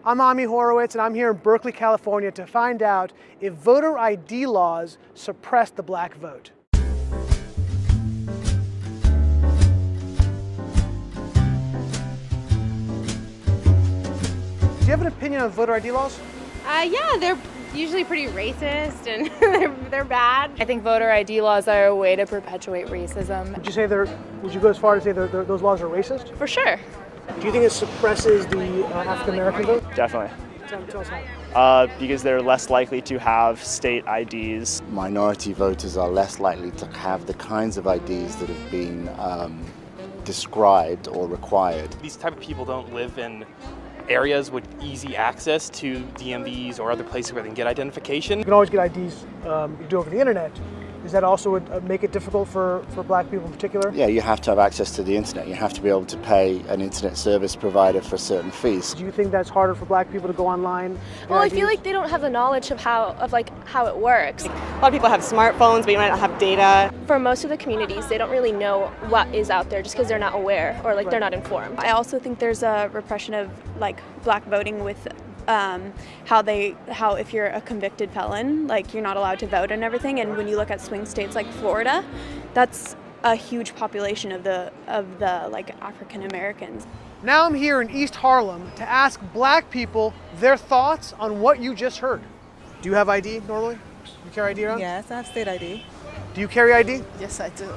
I'm Ami Horowitz, and I'm here in Berkeley, California to find out if voter ID laws suppress the black vote. Do you have an opinion on voter ID laws? Yeah, they're usually pretty racist and they're bad. I think voter ID laws are a way to perpetuate racism. Would you go as far to say those laws are racist? For sure. Do you think it suppresses the African American vote? Definitely. Tell us how. Because they're less likely to have state IDs. Minority voters are less likely to have the kinds of IDs that have been described or required. These type of people don't live in areas with easy access to DMVs or other places where they can get identification. You can always get IDs you do over the internet. Does that also would make it difficult for black people in particular? Yeah, you have to have access to the internet. You have to be able to pay an internet service provider for certain fees. Do you think that's harder for black people to go online? Well, I feel like they don't have the knowledge of how it works. A lot of people have smartphones, but you might not have data. For most of the communities, they don't really know what is out there just because they're not aware or they're not informed. I also think there's a repression of black voting with how if you're a convicted felon, you're not allowed to vote and everything. And when you look at swing states like Florida, that's a huge population of the African Americans. Now I'm here in East Harlem to ask black people their thoughts on what you just heard. Do you have ID normally? You carry ID around? Yes, I have state ID. Do you carry ID? Yes, I do.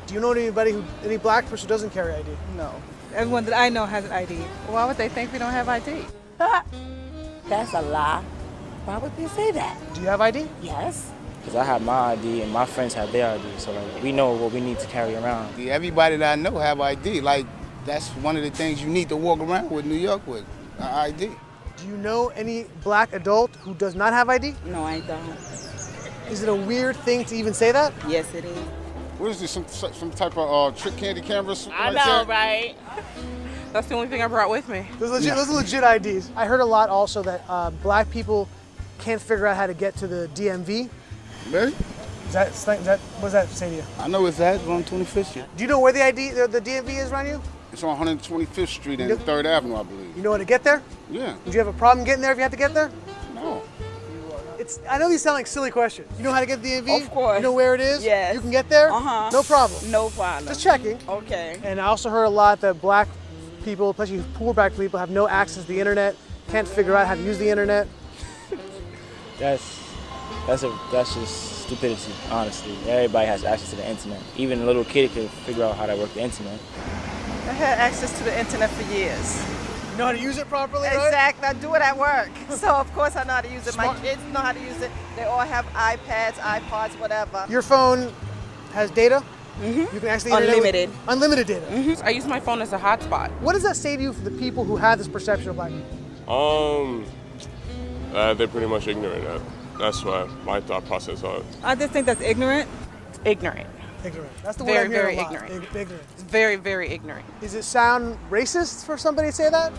Do you know any black person who doesn't carry ID? No. Everyone that I know has an ID. Why would they think we don't have ID? That's a lie. Why would they say that? Do you have ID? Yes. Because I have my ID and my friends have their ID, so we know what we need to carry around. Everybody that I know have ID. That's one of the things you need to walk around with New York with, ID. Do you know any black adult who does not have ID? No, I don't. Is it a weird thing to even say that? Yes, it is. What is this, some type of trick candy cameras? I know, right? That's the only thing I brought with me. Those are legit IDs. I heard a lot also that black people can't figure out how to get to the DMV. Really? What does that say to you? I know it's on 25th Street. Do you know where the DMV is around you? It's on 125th Street and 3rd Avenue, I believe. You know how to get there? Yeah. Would you have a problem getting there if you had to get there? No. I know these sound like silly questions. You know how to get to the DMV? Of course. You know where it is? Yes. You can get there? Uh-huh. No problem. No problem. Just checking. Okay. And I also heard a lot that black people, especially poor black people, have no access to the internet, can't figure out how to use the internet. That's just stupidity, honestly. Everybody has access to the internet. Even a little kid can figure out how to work the internet. I had access to the internet for years. You know how to use it properly, right? Exactly. I do it at work. So, of course, I know how to use it. My kids know how to use it. They all have iPads, iPods, whatever. Your phone has data? Mm-hmm. You can access the Unlimited. internet unlimited data. Mm-hmm. I use my phone as a hotspot. What does that say to you for the people who have this perception of black people? They're pretty much ignorant. That's what my thought process on. I just think that's ignorant. Ignorant. Ignorant. That's the word I'm hearing a lot. Ignorant. Very, very ignorant. Does it sound racist for somebody to say that?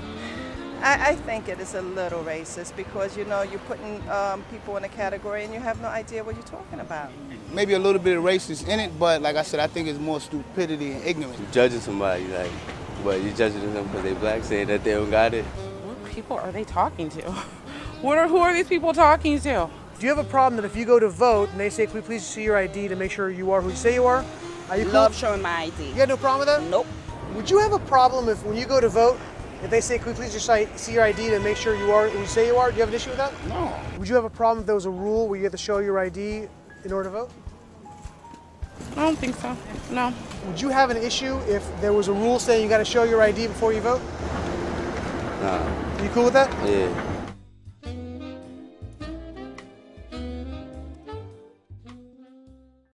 I think it is a little racist because, you're putting people in a category and you have no idea what you're talking about. Maybe a little bit of racist in it, but like I said, I think it's more stupidity and ignorance. You're judging somebody, but you're judging them because they black, saying that they don't got it. What people are they talking to? Who are these people talking to? Do you have a problem that if you go to vote and they say, "Can we please see your ID to make sure you are who you say you are"? Are you cool? Love showing my ID. You got no problem with that? Nope. Would you have a problem if when you go to vote, if they say, "Can we please just see your ID to make sure you are who you say you are"? Do you have an issue with that? No. Would you have a problem if there was a rule where you have to show your ID in order to vote? I don't think so. No. Would you have an issue if there was a rule saying you got to show your ID before you vote? Nah. Are you cool with that? Yeah.